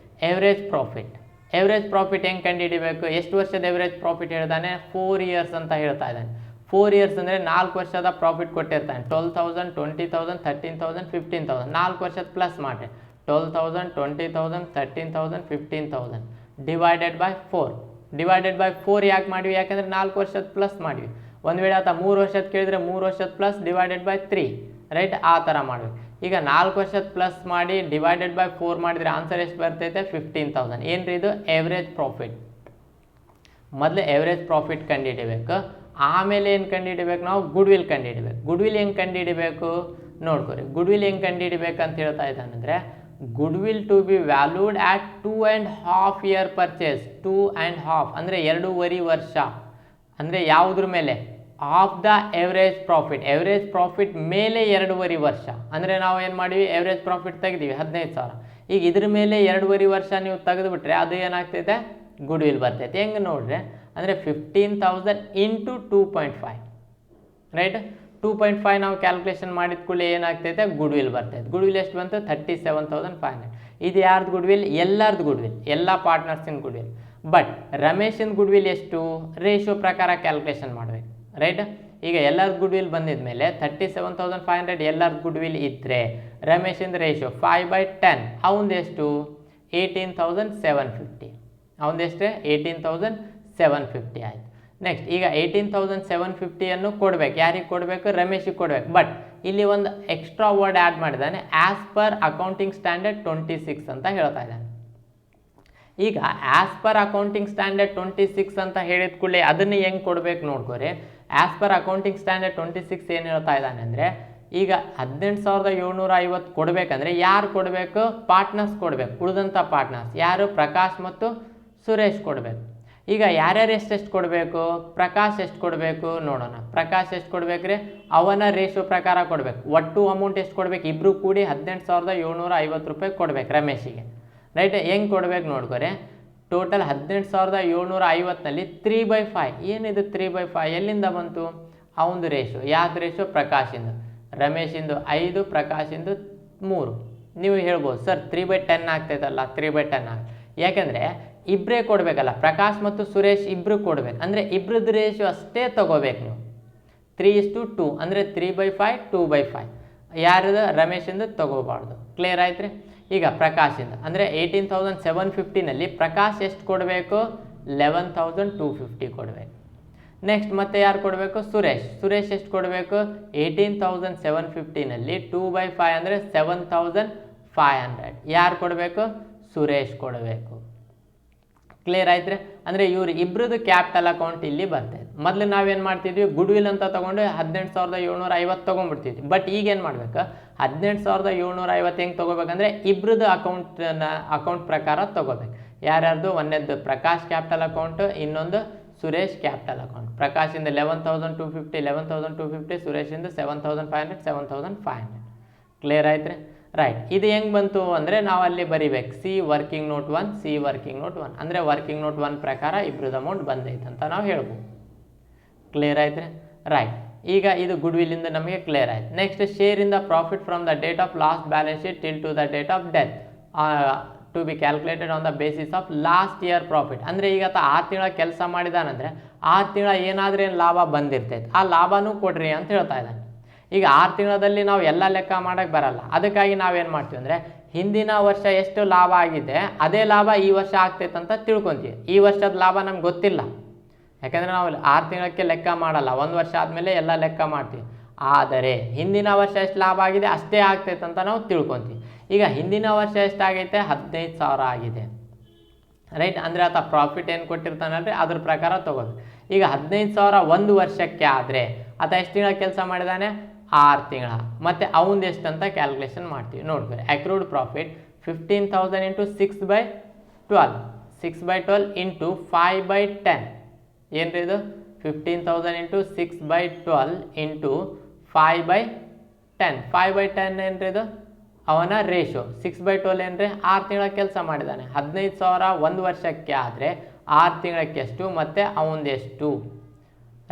ಎವರೇಜ್ ಪ್ರಾಫಿಟ್. ಎವರೇಜ್ ಪ್ರಾಫಿಟ್ ಹೆಂಗೆ ಕಂಡುಹಿಡಿಬೇಕು? ಎಷ್ಟು ವರ್ಷದ ಎವರೇಜ್ ಪ್ರಾಫಿಟ್ ಹೇಳ್ತಾನೆ? 4 ಇಯರ್ಸ್ ಅಂತ ಹೇಳ್ತಾ ಇದ್ದಾನೆ. 4 ಇಯರ್ಸ್ ಅಂದರೆ 4 ವರ್ಷದ ಪ್ರಾಫಿಟ್ ಕೊಟ್ಟಿರ್ತಾನೆ. 12,000, 20,000, 13,000, 15,000. 4 ವರ್ಷದ ಪ್ಲಸ್ ಮಾಡಿರಿ. 12,000, 20,000, 13,000, 15,000 ಡಿವೈಡೆಡ್ ಬೈ 4. ಡಿವೈಡೆಡ್ ಬೈ 4 ಯಾಕೆ ಮಾಡಿವಿ? ಯಾಕೆಂದರೆ 4 ವರ್ಷದ ಪ್ಲಸ್ ಮಾಡಿವಿ. ಒಂದು ವೇಳೆ ಆತ 3 ವರ್ಷದ ಕೇಳಿದರೆ 3 ವರ್ಷದ ಪ್ಲಸ್ ಡಿವೈಡೆಡ್ ಬೈ 3. ರೈಟ್. ಆ ಥರ ಮಾಡಬೇಕು. ಈಗ 4 ವರ್ಷದ ಪ್ಲಸ್ ಮಾಡಿ ಡಿವೈಡೆಡ್ ಬೈ 4 ಮಾಡಿದರೆ ಆನ್ಸರ್ ಎಷ್ಟು ಬರ್ತೈತೆ? 15,000. ಏನು ರೀ ಇದು? Average profit. ಮೊದಲು ಎವರೇಜ್ ಪ್ರಾಫಿಟ್ ಕಂಡುಹಿಡಿಬೇಕು, ಆಮೇಲೆ ಏನು ಕಂಡುಹಿಡಿಬೇಕು? ನಾವು ಗುಡ್ವಿಲ್ ಕಂಡುಹಿಡಿಬೇಕು. ಗುಡ್ವಿಲ್ ಹೆಂಗೆ ಕಂಡುಹಿಡಿಬೇಕು ನೋಡ್ಕೊರಿ. ಗುಡ್ವಿಲ್ ಹೆಂಗೆ ಕಂಡುಹಿಡಿಬೇಕು ಅಂತ ಹೇಳ್ತಾ ಇದ್ದಾನಂದರೆ goodwill to be valued at 2.5 year purchase. 2.5 ಅಂದರೆ 2.5 ವರ್ಷ. ಅಂದರೆ ಯಾವುದ್ರ ಮೇಲೆ? Of the average profit. Average profit ಮೇಲೆ 2.5 ವರ್ಷ. ಅಂದರೆ ನಾವು ಏನು ಮಾಡಿವಿ? ಎವರೇಜ್ ಪ್ರಾಫಿಟ್ ತೆಗೆದಿವಿ 15,000. ಈಗ ಇದ್ರ ಮೇಲೆ 2.5 ವರ್ಷ ನೀವು ತೆಗೆದುಬಿಟ್ರೆ ಅದು ಏನಾಗ್ತೈತೆ? ಗುಡ್ವಿಲ್ ಬರ್ತೈತೆ. ಹೆಂಗೆ ನೋಡ್ರಿ? ಅಂದರೆ 15,000 ಇಂಟು 2.5. ರೈಟ್. 2.5 ನಾವು ಕ್ಯಾಲ್ಕುಲೇಷನ್ ಮಾಡಿದ ಕೂಡಲೇ ಏನಾಗ್ತೈತೆ? ಗುಡ್ವಿಲ್ ಬರ್ತೈತೆ. ಗುಡ್ವಿಲ್ ಎಷ್ಟು ಬಂತು? 37,500. ಇದು ಯಾರ್ದು ಗುಡ್ವಿಲ್? ಎಲ್ಲರದ್ದು ಗುಡ್ವಿಲ್, ಎಲ್ಲ ಪಾರ್ಟ್ನರ್ಸಿನ ಗುಡ್ವಿಲ್. ಬಟ್ ರಮೇಶಿನ ಗುಡ್ವಿಲ್ ಎಷ್ಟು? ರೇಷಿಯೋ ಪ್ರಕಾರ ಕ್ಯಾಲ್ಕುಲೇಷನ್ ಮಾಡಬೇಕು. ರೈಟ್. ಈಗ ಎಲ್ಲರದ್ದು ಗುಡ್ವಿಲ್ ಬಂದಿದ ಮೇಲೆ 37,500 ಎಲ್ಲರದ್ದು ಗುಡ್ವಿಲ್ ಇದ್ದರೆ ರಮೇಶಿಂದ ರೇಷಿಯೋ 5/10. ಅವನದು ಎಷ್ಟು? 18,750. ಅವನದು ಎಷ್ಟೇ 18,750 ಆಯಿತು. ನೆಕ್ಸ್ಟ್ ಈಗ 18,750 ಕೊಡಬೇಕು. ಯಾರಿಗೆ ಕೊಡಬೇಕು? ರಮೇಶಿಗೆ ಕೊಡಬೇಕು. ಬಟ್ ಇಲ್ಲಿ ಒಂದು ಎಕ್ಸ್ಟ್ರಾ ವರ್ಡ್ ಆ್ಯಡ್ ಮಾಡಿದ್ದಾನೆ, ಆ್ಯಸ್ ಪರ್ ಅಕೌಂಟಿಂಗ್ ಸ್ಟ್ಯಾಂಡರ್ಡ್ 26 ಅಂತ ಹೇಳ್ತಾ ಇದ್ದಾನೆ. ಈಗ ಆ್ಯಸ್ ಪರ್ ಅಕೌಂಟಿಂಗ್ ಸ್ಟ್ಯಾಂಡರ್ಡ್ 26 ಅಂತ ಹೇಳಿದ ಕೂಡಲೇ ಅದನ್ನು ಹೆಂಗೆ ಕೊಡಬೇಕು ನೋಡ್ಕೋರಿ. ಆ್ಯಸ್ ಪರ್ ಅಕೌಂಟಿಂಗ್ ಸ್ಟ್ಯಾಂಡರ್ಡ್ 26 ಏನು ಹೇಳ್ತಾ ಇದ್ದಾನೆ ಅಂದರೆ, ಈಗ 18,750 ಕೊಡಬೇಕಂದ್ರೆ ಯಾರು ಕೊಡಬೇಕು? ಪಾರ್ಟ್ನರ್ಸ್ ಕೊಡಬೇಕು. ಉಳಿದಂಥ ಪಾರ್ಟ್ನರ್ಸ್ ಯಾರು? ಪ್ರಕಾಶ್ ಮತ್ತು ಸುರೇಶ್ ಕೊಡಬೇಕು. ಈಗ ಯಾರ್ಯಾರು ಎಷ್ಟೆಷ್ಟು ಕೊಡಬೇಕು? ಪ್ರಕಾಶ್ ಎಷ್ಟು ಕೊಡಬೇಕು ನೋಡೋಣ. ಪ್ರಕಾಶ್ ಎಷ್ಟು ಕೊಡಬೇಕ್ರಿ? ಅವನ ರೇಷೋ ಪ್ರಕಾರ ಕೊಡಬೇಕು. ಒಟ್ಟು ಅಮೌಂಟ್ ಎಷ್ಟು ಕೊಡಬೇಕು? ಇಬ್ಬರು ಕೂಡಿ 18,750 ರೂಪಾಯಿ ಕೊಡಬೇಕು ರಮೇಶಿಗೆ. ರೈಟ್, ಹೆಂಗೆ ಕೊಡ್ಬೇಕು ನೋಡ್ಕೊರೆ. ಟೋಟಲ್ 18,750ನಲ್ಲಿ 3/5. ಏನಿದು 3/5 ಎಲ್ಲಿಂದ ಬಂತು? ಅವನದು ರೇಷೋ. ಯಾವ್ದು ರೇಷೋ? ಪ್ರಕಾಶಿಂದು. ರಮೇಶಿಂದು 5, ಪ್ರಕಾಶಿಂದು 3. ನೀವು ಹೇಳ್ಬೋದು ಸರ್ 3/10 ಆಗ್ತೈತಲ್ಲ. 3/10 ಯಾಕೆಂದರೆ ಇಬ್ಬರೇ ಕೊಡಬೇಕಲ್ಲ, ಪ್ರಕಾಶ್ ಮತ್ತು ಸುರೇಶ್ ಇಬ್ಬರು ಕೊಡ್ಬೇಕು. ಅಂದರೆ ಇಬ್ಬರದ್ದು ರೇಷೋ ಅಷ್ಟೇ ತೊಗೋಬೇಕು ನೀವು. 3:2 ಅಂದರೆ 3/5 2/5. ಯಾರ್ದು? ರಮೇಶಿಂದು ತೊಗೋಬಾರ್ದು. ಕ್ಲಿಯರ್ ಆಯ್ತು ರೀ. ಈಗ ಪ್ರಕಾಶಿಂದ ಅಂದರೆ 18,750ನಲ್ಲಿ ಪ್ರಕಾಶ್ ಎಷ್ಟು ಕೊಡಬೇಕು? 11,250 ಕೊಡಬೇಕು. ನೆಕ್ಸ್ಟ್ ಮತ್ತೆ ಯಾರು ಕೊಡಬೇಕು? ಸುರೇಶ್. ಸುರೇಶ್ ಎಷ್ಟು ಕೊಡಬೇಕು? 18,750ನಲ್ಲಿ 2/5 ಅಂದರೆ 7,500. ಯಾರು ಕೊಡಬೇಕು? ಸುರೇಶ್ ಕೊಡಬೇಕು. ಕ್ಲಿಯರ್ ಆಯ್ತು ರೀ. ಅಂದರೆ ಇವ್ರು ಇಬ್ಬರದ್ದು ಕ್ಯಾಪಿಟಲ್ ಅಕೌಂಟ್ ಇಲ್ಲಿ ಬರ್ತದೆ. ಮೊದಲು ನಾವೇನು ಮಾಡ್ತಿದ್ವಿ? ಗುಡ್ವಿಲ್ ಅಂತ ತೊಗೊಂಡು 18,750 ತೊಗೊಂಡ್ಬಿಡ್ತಿದ್ವಿ. ಬಟ್ ಈಗೇನು ಮಾಡ್ಬೇಕು? 18,750 ಹೆಂಗೆ ತೊಗೋಬೇಕಂದ್ರೆ ಇಬ್ಬರದ್ದು ಅಕೌಂಟ್ ಪ್ರಕಾರ ತೊಗೋಬೇಕು. ಯಾರ್ಯಾರ್ದು? ಒಂದನೇದ್ದು ಪ್ರಕಾಶ್ ಕ್ಯಾಪಿಟಲ್ ಅಕೌಂಟು, ಇನ್ನೊಂದು ಸುರೇಶ್ ಕ್ಯಾಪಿಟಲ್ ಅಕೌಂಟ್. ಪ್ರಕಾಶಿಂದ 11,250, ಸುರೇಶಿಂದ 7,500. ಕ್ಲಿಯರ್ ಆಯ್ತು ರೀ. ರೈಟ್, ಇದು ಹೆಂಗೆ ಬಂತು ಅಂದರೆ ನಾವು ಅಲ್ಲಿ ಬರಿಬೇಕು ಸಿ ವರ್ಕಿಂಗ್ ನೋಟ್ 1 ಅಂದರೆ ವರ್ಕಿಂಗ್ ನೋಟ್ 1 ಪ್ರಕಾರ ಇಬ್ಬರದ್ದು ಅಮೌಂಟ್ ಬಂದೈತೆ ಅಂತ ನಾವು ಹೇಳ್ಬೋದು. ಕ್ಲಿಯರ್ ಆಯ್ತು ರೀ. ರೈಟ್, ಈಗ ಇದು ಗುಡ್ ವಿಲ್ಲಿಂದ ನಮಗೆ ಕ್ಲಿಯರ್ ಆಯ್ತು. Next, share in the profit from the date of last balance sheet till to the date of death to be calculated on the basis of last year profit. ಅಂದರೆ ಈಗ 6 ತಿಂಗಳ ಕೆಲಸ ಮಾಡಿದಾನಂದರೆ 6 ತಿಂಗಳ ಏನಾದರೂ ಏನು ಲಾಭ ಬಂದಿರ್ತೈತೆ, ಆ ಲಾಭನೂ ಕೊಡ್ರಿ ಅಂತ ಹೇಳ್ತಾ ಇದ್ದಾನೆ. ಈಗ 6 ತಿಂಗಳಲ್ಲಿ ನಾವು ಎಲ್ಲ ಲೆಕ್ಕ ಮಾಡೋಕ್ಕೆ ಬರಲ್ಲ. ಅದಕ್ಕಾಗಿ ನಾವೇನು ಮಾಡ್ತೀವಿ ಅಂದರೆ ಹಿಂದಿನ ವರ್ಷ ಎಷ್ಟು ಲಾಭ ಆಗಿದೆ ಅದೇ ಲಾಭ ಈ ವರ್ಷ ಆಗ್ತೈತೆ ಅಂತ ತಿಳ್ಕೊತೀವಿ. ಈ ವರ್ಷದ ಲಾಭ ನಮ್ಗೆ ಗೊತ್ತಿಲ್ಲ, ಯಾಕಂದರೆ ನಾವು 6 ತಿಂಗಳಕ್ಕೆ ಲೆಕ್ಕ ಮಾಡಲ್ಲ. 1 ವರ್ಷ ಆದಮೇಲೆ ಎಲ್ಲ ಲೆಕ್ಕ ಮಾಡ್ತೀವಿ. ಆದರೆ ಹಿಂದಿನ ವರ್ಷ ಎಷ್ಟು ಲಾಭ ಆಗಿದೆ ಅಷ್ಟೇ ಆಗ್ತೈತೆ ಅಂತ ನಾವು ತಿಳ್ಕೊತೀವಿ. ಈಗ ಹಿಂದಿನ ವರ್ಷ ಎಷ್ಟಾಗೈತೆ? 15,000 ಆಗಿದೆ. ರೈಟ್, ಅಂದರೆ ಆತ ಪ್ರಾಫಿಟ್ ಏನು ಕೊಟ್ಟಿರ್ತಾನಲ್ರಿ ಅದ್ರ ಪ್ರಕಾರ ತೊಗೋದು. ಈಗ 15,000 1 ವರ್ಷಕ್ಕೆ ಆದರೆ ಆತ ಎಷ್ಟು ತಿಂಗಳ ಕೆಲಸ ಮಾಡಿದಾನೆ? 6 ತಿಂಗಳ. ಮತ್ತು ಅವನದು ಎಷ್ಟು ಅಂತ ಕ್ಯಾಲ್ಕುಲೇಷನ್ ಮಾಡ್ತೀವಿ. ನೋಡ್ತೀವಿ ಅಕ್ರೂಡ್ ಪ್ರಾಫಿಟ್ 15,000 ಇಂಟು 6/12 6/12 ಇಂಟು 5/10. ಏನು ರೀ ಇದು? 15,000 ಇಂಟು 6/12 ಇಂಟು 5/10. 5/10 ಏನು ರೀ ಇದು? ಅವನ ರೇಷೋ. 6/12 ಏನು ರೀ? 6 ತಿಂಗಳ ಕೆಲಸ ಮಾಡಿದ್ದಾನೆ. 15,000 1 ವರ್ಷಕ್ಕೆ ಆದರೆ 6 ತಿಂಗಳಕ್ಕೆ ಎಷ್ಟು ಮತ್ತು ಅವನದು ಎಷ್ಟು?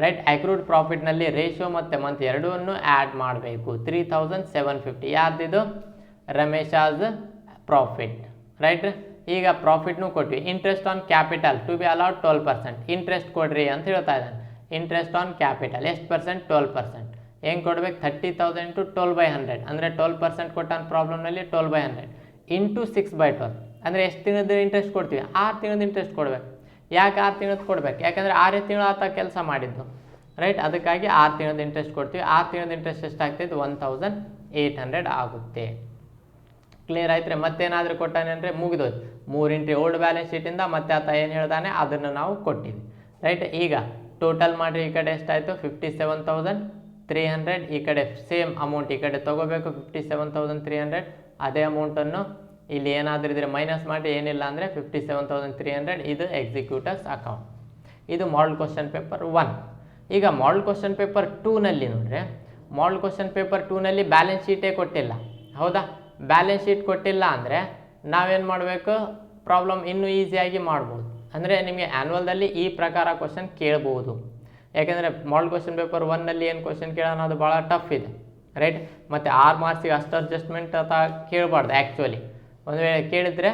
ರೈಟ್, ಅಕ್ರೂಡ್ ಪ್ರಾಫಿಟ್ನಲ್ಲಿ ರೇಷೋ ಮತ್ತು ಮಂತ್ ಎರಡೂ ಆ್ಯಡ್ ಮಾಡಬೇಕು. 3,750 ಯಾರ್ದಿದು? ರಮೇಶಾಸ್ ಪ್ರಾಫಿಟ್. ರೈಟ್, ಈಗ ಪ್ರಾಫಿಟ್ನೂ ಕೊಟ್ವಿ. Interest on capital to be allowed 12%. Interest ಕೊಡ್ರಿ ಅಂತ ಹೇಳ್ತಾ ಇದ್ದಾನೆ. ಇಂಟ್ರೆಸ್ಟ್ ಆನ್ ಕ್ಯಾಪಿಟಲ್ ಎಷ್ಟು ಪರ್ಸೆಂಟ್? 12%. ಹೆಂಗೆ ಕೊಡ್ಬೇಕು? 30,000 ಇಂಟು 12/100 ಅಂದರೆ 12% ಕೊಟ್ಟಾನ ಪ್ರಾಬ್ಲಮ್ನಲ್ಲಿ. 12/100 ಇಂಟು 6/12 ಅಂದರೆ ಎಷ್ಟು ತಿಂಗಳದ್ದು ಇಂಟ್ರೆಸ್ಟ್ ಕೊಡ್ತೀವಿ? 6 ತಿಂಗಳದ್ದು ಇಂಟ್ರೆಸ್ಟ್ ಕೊಡಬೇಕು. ಯಾಕೆ 6 ತಿಂಗಳದ್ದು ಕೊಡಬೇಕು? ಯಾಕಂದರೆ 6 ತಿಂಗಳು ಆತ ಕೆಲಸ ಮಾಡಿದ್ದು. ರೈಟ್, ಅದಕ್ಕಾಗಿ 6 ತಿಂಗಳದ್ದು ಇಂಟ್ರೆಸ್ಟ್ ಕೊಡ್ತೀವಿ. 6 ತಿಂಗಳದ್ದು ಇಂಟ್ರೆಸ್ಟ್ ಎಷ್ಟಾಗ್ತೈತೆ? 1,800 ಆಗುತ್ತೆ. ಕ್ಲಿಯರ್ ಆಯ್ತು ರೀ. ಮತ್ತೇನಾದರೂ ಕೊಟ್ಟಾನೆ ಅಂದರೆ ಮುಗಿದೋದು. 3 ಎಂಟ್ರಿ ಓಲ್ಡ್ ಬ್ಯಾಲೆನ್ಸ್ ಶೀಟಿಂದ ಮತ್ತೆ ಆತ ಏನು ಹೇಳ್ದಾನೆ ಅದನ್ನು ನಾವು ಕೊಟ್ಟಿವಿ. ರೈಟ್, ಈಗ ಟೋಟಲ್ ಮಾಡಿರಿ. ಈ ಕಡೆ ಎಷ್ಟಾಯಿತು? 57,300. ಈ ಕಡೆ ಸೇಮ್ ಅಮೌಂಟ್ ಈ ಕಡೆ ತೊಗೋಬೇಕು 57,300. ಅದೇ ಅಮೌಂಟನ್ನು ಇಲ್ಲಿ ಏನಾದರೂ ಇದ್ರೆ ಮೈನಸ್ ಮಾಡಿ, ಏನಿಲ್ಲ ಅಂದರೆ 57,300. ಇದು ಎಕ್ಸಿಕ್ಯೂಟರ್ಸ್ ಅಕೌಂಟ್. ಇದು ಮಾಡಲ್ ಕ್ವಶನ್ ಪೇಪರ್ 1. ಈಗ ಮಾಡಲ್ ಕ್ವಶನ್ ಪೇಪರ್ 2ನಲ್ಲಿ ನೋಡ್ರೆ, ಮಾಡಲ್ ಕ್ವಶನ್ ಪೇಪರ್ 2ನಲ್ಲಿ ಬ್ಯಾಲೆನ್ಸ್ ಶೀಟೇ ಕೊಟ್ಟಿಲ್ಲ. ಹೌದಾ? ಬ್ಯಾಲೆನ್ಸ್ ಶೀಟ್ ಕೊಟ್ಟಿಲ್ಲ ಅಂದರೆ ನಾವೇನು ಮಾಡಬೇಕು? ಪ್ರಾಬ್ಲಮ್ ಇನ್ನೂ ಈಸಿಯಾಗಿ ಮಾಡ್ಬೋದು. ಅಂದರೆ ನಿಮಗೆ ಆ್ಯನ್ವಲ್ದಲ್ಲಿ ಈ ಪ್ರಕಾರ ಕ್ವಶನ್ ಕೇಳ್ಬೋದು. ಯಾಕೆಂದರೆ ಮಾಡಲ್ ಕ್ವಶನ್ ಪೇಪರ್ 1ನಲ್ಲಿ ಏನು ಕ್ವಶನ್ ಕೇಳೋಣ ಅದು ಭಾಳ ಟಫ್ ಇದೆ. ರೈಟ್, ಮತ್ತು 6 ಮಾರ್ಕ್ಸಿಗೆ ಅಷ್ಟು ಅಡ್ಜಸ್ಟ್ಮೆಂಟ್ ಅಂತ ಕೇಳಬಾರ್ದು. ಆ್ಯಕ್ಚುಲಿ ಒಂದು ವೇಳೆ ಕೇಳಿದರೆ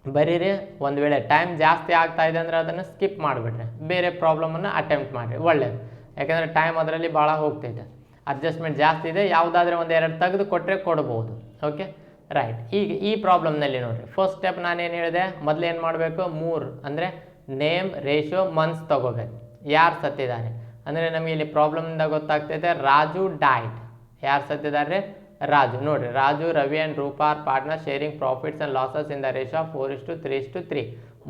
ಬರೀರಿ. ಒಂದು ವೇಳೆ ಟೈಮ್ ಜಾಸ್ತಿ ಆಗ್ತಾ ಇದೆ ಅಂದರೆ ಅದನ್ನು ಸ್ಕಿಪ್ ಮಾಡಿಬಿಡ್ರಿ, ಬೇರೆ ಪ್ರಾಬ್ಲಮನ್ನು ಅಟೆಂಪ್ಟ್ ಮಾಡಿರಿ, ಒಳ್ಳೆಯದು. ಯಾಕೆಂದರೆ ಟೈಮ್ ಅದರಲ್ಲಿ ಭಾಳ ಹೋಗ್ತೈತೆ. ಅಡ್ಜಸ್ಟ್ಮೆಂಟ್ ಜಾಸ್ತಿ ಇದೆ, ಯಾವುದಾದ್ರೂ ಒಂದು 2 ತೆಗೆದು ಕೊಟ್ಟರೆ ಕೊಡ್ಬೋದು. Okay, right. ಈಗ ಈ ಪ್ರಾಬ್ಲಮ್ನಲ್ಲಿ ನೋಡಿರಿ, ಫಸ್ಟ್ ಸ್ಟೆಪ್ ನಾನೇನು ಹೇಳಿದೆ, ಮೊದಲು ಏನು ಮಾಡಬೇಕು, 3 ಅಂದರೆ ನೇಮ್, ರೇಷಿಯೋ, ಮಂತ್ಸ್ ತಗೋಬೇಕು. ಯಾರು ಸತ್ತಿದ್ದಾರೆ ಅಂದರೆ ನಮಗೆ ಇಲ್ಲಿ ಪ್ರಾಬ್ಲಮ್ನಿಂದ ಗೊತ್ತಾಗ್ತೈತೆ ರಾಜು ಡೈಡ್. ಯಾರು ಸತ್ತಿದ್ದಾರೆ, ರಾಜು. ನೋಡಿರಿ, Raju, Ravi and Rupa are partner sharing profits and losses in the ratio of 4:3:3.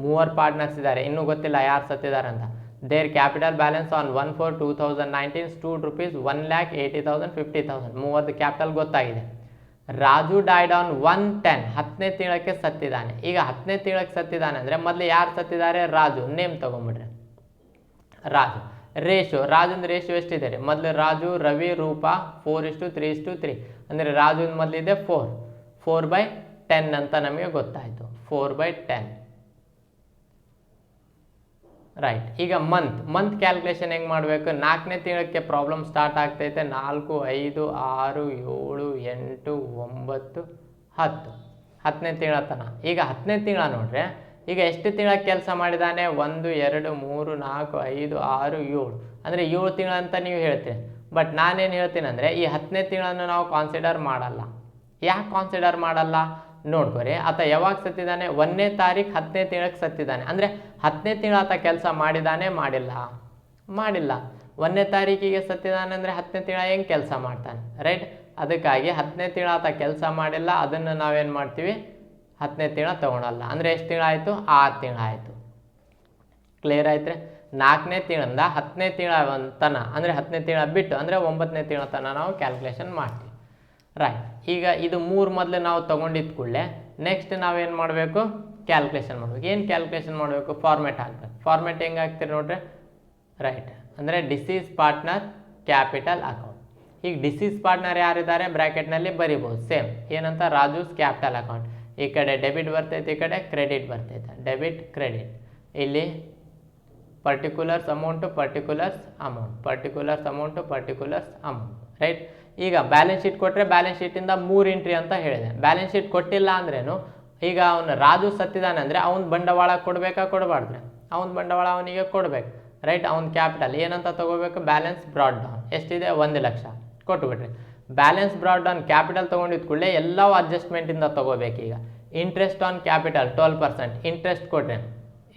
3 partners ಇದ್ದಾರೆ, ಇನ್ನೂ ಗೊತ್ತಿಲ್ಲ ಯಾರು ಸತ್ತಿದ್ದಾರೆ ಅಂತ. Their capital balance on 1/4/2019 stood rupees 1,80,000 50,000. 30 capital ಗೊತ್ತಾಗಿದೆ. ರಾಜು ಡೈಡ್ ಆನ್ 1/10, 10ನೇ ತಿಂಗಳಕ್ಕೆ ಸತ್ತಿದ್ದಾನೆ. ಈಗ 10ನೇ ತಿಂಗಳಕ್ಕೆ ಸತ್ತಿದ್ದಾನೆ ಅಂದರೆ ಮೊದಲು ಯಾರು ಸತ್ತಿದ್ದಾರೆ, ರಾಜು. ನೇಮ್ ತೊಗೊಂಬಿಡ್ರಿ, ರಾಜು. ರೇಷಿಯೋ, ರಾಜುಂದು ರೇಷಿಯೋ ಎಷ್ಟಿದೆ ರೀ, ಮೊದಲು ರಾಜು, ರವಿ, ರೂಪಾ 4:3:3 ಅಂದರೆ ರಾಜುಂದು ಮೊದಲಿದೆ 4/10 ಅಂತ ನಮಗೆ ಗೊತ್ತಾಯಿತು, 4/10. ರೈಟ್. ಈಗ ಮಂತ್ ಕ್ಯಾಲ್ಕುಲೇಷನ್ ಹೆಂಗೆ ಮಾಡಬೇಕು, 4ನೇ ತಿಂಗಳಕ್ಕೆ ಪ್ರಾಬ್ಲಮ್ ಸ್ಟಾರ್ಟ್ ಆಗ್ತೈತೆ. 4, 5, 6, 7, 8, 9, 10, 10ನೇ ತಿಂಗಳ ತನಕ. ಈಗ 10ನೇ ತಿಂಗಳ ನೋಡ್ರಿ, ಈಗ ಎಷ್ಟು ತಿಂಗಳ ಕೆಲಸ ಮಾಡಿದ್ದಾನೆ, 1, 2, 3, 4, 5, 6, 7 ಅಂದರೆ 7 ತಿಂಗಳಂತ ನೀವು ಹೇಳ್ತೀರಿ. ಬಟ್ ನಾನೇನು ಹೇಳ್ತೀನಿ ಅಂದರೆ ಈ 10ನೇ ತಿಂಗಳನ್ನು ನಾವು ಕಾನ್ಸಿಡರ್ ಮಾಡಲ್ಲ. ಯಾಕೆ ಕಾನ್ಸಿಡರ್ ಮಾಡಲ್ಲ ನೋಡ್ಕೊರಿ. ಆತ ಯಾವಾಗ ಸತ್ತಿದ್ದಾನೆ, 1ನೇ ತಾರೀಕು 10ನೇ ತಿಂಗಳಿಗೆ ಸತ್ತಿದ್ದಾನೆ. ಅಂದರೆ 10ನೇ ತಿಂಗಳ ಆತ ಕೆಲಸ ಮಾಡಿದ್ದಾನೆ, ಮಾಡಿಲ್ಲ. 1ನೇ ತಾರೀಕಿಗೆ ಸತ್ತಿದ್ದಾನೆ ಅಂದರೆ 10ನೇ ತಿಂಗಳ ಹೆಂಗೆ ಕೆಲಸ ಮಾಡ್ತಾನೆ, ರೈಟ್. ಅದಕ್ಕಾಗಿ 10ನೇ ತಿಂಗಳ ಆತ ಕೆಲಸ ಮಾಡಿಲ್ಲ, ಅದನ್ನು ನಾವೇನು ಮಾಡ್ತೀವಿ, 10ನೇ ತಿಂಗಳ ತೊಗೊಳಲ್ಲ. ಅಂದರೆ ಎಷ್ಟು ತಿಂಗಳಾಯಿತು, 6 ತಿಂಗಳಾಯಿತು. ಕ್ಲಿಯರ್ ಆಯ್ತು ರೀ. 4ನೇ ತಿಂಗಳಿಂದ 10ನೇ ತಿಂಗಳ ತನಕ ಅಂದರೆ 10ನೇ ತಿಂಗಳ ಬಿಟ್ಟು ಅಂದರೆ 9ನೇ ತಿಂಗಳ ತನಕ ನಾವು ಕ್ಯಾಲ್ಕುಲೇಷನ್ ಮಾಡ್ತೀವಿ, ರೈಟ್. ಈಗ ಇದು 3 ಮೊದಲು ನಾವು ತೊಗೊಂಡಿದ್ದ ಕೂಡಲೇ ನೆಕ್ಸ್ಟ್ ನಾವೇನು ಮಾಡಬೇಕು, ಕ್ಯಾಲ್ಕುಲೇಷನ್ ಮಾಡಬೇಕು. ಏನು ಕ್ಯಾಲ್ಕುಲೇಷನ್ ಮಾಡಬೇಕು, ಫಾರ್ಮೆಟ್ ಹಾಕ್ಬೇಕು. ಫಾರ್ಮೆಟ್ ಹೆಂಗೆ ಹಾಕ್ತೀರಿ ನೋಡ್ರಿ, ರೈಟ್. ಅಂದರೆ ಡಿಸೀಸ್ ಪಾರ್ಟ್ನರ್ ಕ್ಯಾಪಿಟಲ್ ಅಕೌಂಟ್. ಈಗ ಡಿಸೀಸ್ ಪಾರ್ಟ್ನರ್ ಯಾರಿದ್ದಾರೆ ಬ್ರ್ಯಾಕೆಟ್ನಲ್ಲಿ ಬರಿಬೋದು, ಸೇಮ್ ಏನಂತ, ರಾಜೂಸ್ ಕ್ಯಾಪಿಟಲ್ ಅಕೌಂಟ್. ಈ ಕಡೆ ಡೆಬಿಟ್ ಬರ್ತೈತೆ, ಈ ಕಡೆ ಕ್ರೆಡಿಟ್ ಬರ್ತೈತೆ, ಡೆಬಿಟ್ ಕ್ರೆಡಿಟ್. ಇಲ್ಲಿ particulars amount particulars amount, particulars amount particulars amount, right. ಈಗ ಬ್ಯಾಲೆನ್ಸ್ ಶೀಟ್ ಕೊಟ್ಟರೆ ಬ್ಯಾಲೆನ್ಸ್ ಶೀಟಿಂದ 3 ಎಂಟ್ರಿ ಅಂತ ಹೇಳಿದೆ. ಬ್ಯಾಲೆನ್ಸ್ ಶೀಟ್ ಕೊಟ್ಟಿಲ್ಲ ಅಂದ್ರೇನು, ಈಗ ಅವನು ರಾಜು ಸತ್ತಿದ್ದಾನೆ ಅಂದರೆ ಅವ್ನ ಬಂಡವಾಳ ಕೊಡಬೇಕಾ ಕೊಡಬಾರ್ದ್ರೆ, ಅವ್ನ ಬಂಡವಾಳ ಅವನಿಗೆ ಕೊಡಬೇಕು, ರೈಟ್. ಅವ್ನ ಕ್ಯಾಪಿಟಲ್ ಏನಂತ ತೊಗೋಬೇಕು, ಬ್ಯಾಲೆನ್ಸ್ ಬ್ರಾಡ್ ಡೌನ್ ಎಷ್ಟಿದೆ, 1 ಲಕ್ಷ ಕೊಟ್ಟುಬಿಟ್ರಿ. ಬ್ಯಾಲೆನ್ಸ್ ಬ್ರಾಡ್ ಡೌನ್ ಕ್ಯಾಪಿಟಲ್ ತೊಗೊಂಡಿದ್ದ ಕೂಡಲೇ ಎಲ್ಲವೂ ಅಡ್ಜಸ್ಟ್ಮೆಂಟಿಂದ ತೊಗೋಬೇಕು. ಈಗ ಇಂಟ್ರೆಸ್ಟ್ ಆನ್ ಕ್ಯಾಪಿಟಲ್ 12% ಇಂಟ್ರೆಸ್ಟ್ ಕೊಡ್ರಿ,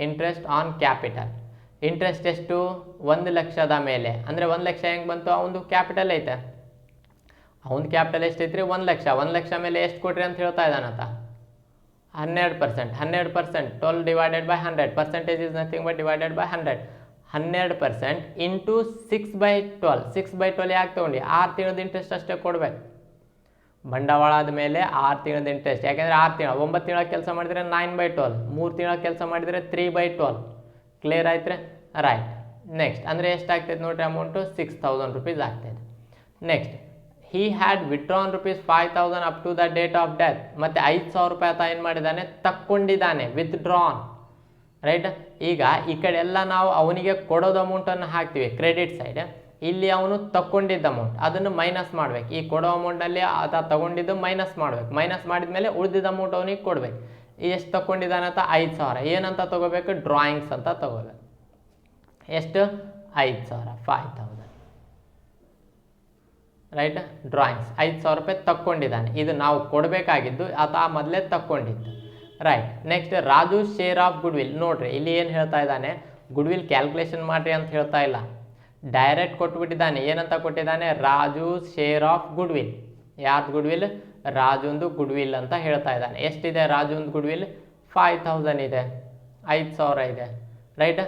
ಇಂಟ್ರೆಸ್ಟ್ ಆನ್ ಕ್ಯಾಪಿಟಲ್. ಇಂಟ್ರೆಸ್ಟ್ ಎಷ್ಟು, 1 ಲಕ್ಷದ ಮೇಲೆ. ಅಂದರೆ 1 ಲಕ್ಷ ಹೆಂಗೆ ಬಂತು, ಅವನದು ಕ್ಯಾಪಿಟಲ್ ಐತೆ, ಅವನ ಕ್ಯಾಪಿಟಲ್ ಎಷ್ಟೈತ್ರಿ, 1 ಲಕ್ಷ. 1 ಲಕ್ಷ ಮೇಲೆ ಎಷ್ಟು ಕೊಟ್ರಿ ಅಂತ ಹೇಳ್ತಾ ಇದ್ದಾನಂತ, 12%. 12% 12 divided by 100, percentage is nothing but divided by 100. 12% into 6/12. 6/12 ಯಾಕೆ ತೊಗೊಂಡು, 6 ತಿಂಗಳದ ಇಂಟ್ರೆಸ್ಟ್ ಅಷ್ಟೇ ಕೊಡ್ಬೇಕು. ಬಂಡವಾಳದ ಮೇಲೆ 6 ತಿಂಗಳದ ಇಂಟ್ರೆಸ್ಟ್, ಯಾಕೆಂದರೆ 6 ತಿಂಗಳು, 9 ತಿಂಗಳ ಕೆಲಸ ಮಾಡಿದರೆ 9/12, 3 ತಿಂಗಳ ಕೆಲಸ ಮಾಡಿದರೆ 3/12. ಕ್ಲಿಯರ್ ಆಯ್ತು ರೀ, ರೈಟ್. ನೆಕ್ಸ್ಟ್ ಅಂದರೆ ಎಷ್ಟಾಗ್ತೈತೆ ನೋಡ್ರಿ, ಅಮೌಂಟು 6,000 rupees ಆಗ್ತೈತೆ. Next he had withdrawn rupees 5,000 up to the date of death. ಮತ್ತು 5,000 ರೂಪಾಯಿ ಆತ ಏನು ಮಾಡಿದ್ದಾನೆ, ತಕ್ಕೊಂಡಿದ್ದಾನೆ, ವಿತ್ಡ್ರಾನ್, ರೈಟ್. ಈಗ ಈ ಕಡೆ ಎಲ್ಲ ನಾವು ಅವನಿಗೆ ಕೊಡೋದು ಅಮೌಂಟನ್ನು ಹಾಕ್ತೀವಿ ಕ್ರೆಡಿಟ್ ಸೈಡ್, ಇಲ್ಲಿ ಅವನು ತಕ್ಕೊಂಡಿದ್ದ ಅಮೌಂಟ್ ಅದನ್ನು ಮೈನಸ್ ಮಾಡ್ಬೇಕು. ಈ ಕೊಡೋ ಅಮೌಂಟಲ್ಲಿ ಆತ ತಗೊಂಡಿದ್ದು ಮೈನಸ್ ಮಾಡ್ಬೇಕು. ಮೈನಸ್ ಮಾಡಿದ ಮೇಲೆ ಉಳಿದಿದ್ದ ಅಮೌಂಟ್ ಅವನಿಗೆ ಕೊಡ್ಬೇಕು. ಎಷ್ಟು ತಗೊಂಡಿದ್ದಾನೆ ಅಂತ, 5,000. ಏನಂತ ತಗೋಬೇಕು, ಡ್ರಾಯಿಂಗ್ಸ್ ಅಂತ ತಗೋಬೇಕು. ಎಷ್ಟು, 5,000, 5,000, ರೈಟ್. ಡ್ರಾಯಿಂಗ್ಸ್ 5,000 ರೂಪಾಯಿ ತಕ್ಕೊಂಡಿದ್ದಾನೆ. ಇದು ನಾವು ಕೊಡಬೇಕಾಗಿದ್ದು, ಆತ ಮೊದಲೇ ತಕ್ಕೊಂಡಿದ್ದು, right. Next Raju share of goodwill. ನೋಡ್ರಿ ಇಲ್ಲಿ ಏನು ಹೇಳ್ತಾ ಇದ್ದಾನೆ, ಗುಡ್ವಿಲ್ ಕ್ಯಾಲ್ಕುಲೇಷನ್ ಮಾಡಿರಿ ಅಂತ ಹೇಳ್ತಾ ಇಲ್ಲ, ಡೈರೆಕ್ಟ್ ಕೊಟ್ಬಿಟ್ಟಿದ್ದಾನೆ. ಏನಂತ ಕೊಟ್ಟಿದ್ದಾನೆ, ರಾಜು ಶೇರ್ ಆಫ್ ಗುಡ್ವಿಲ್. ಯಾರ್ದು ಗುಡ್ವಿಲ್, ರಾಜುಂದು ಗುಡ್ವಿಲ್ ಅಂತ ಹೇಳ್ತಾ ಇದ್ದಾನೆ. ಎಷ್ಟಿದೆ ರಾಜುಂದು ಗುಡ್ವಿಲ್, 5,000 ಇದೆ, 5,000 ಇದೆ, ರೈಟ್.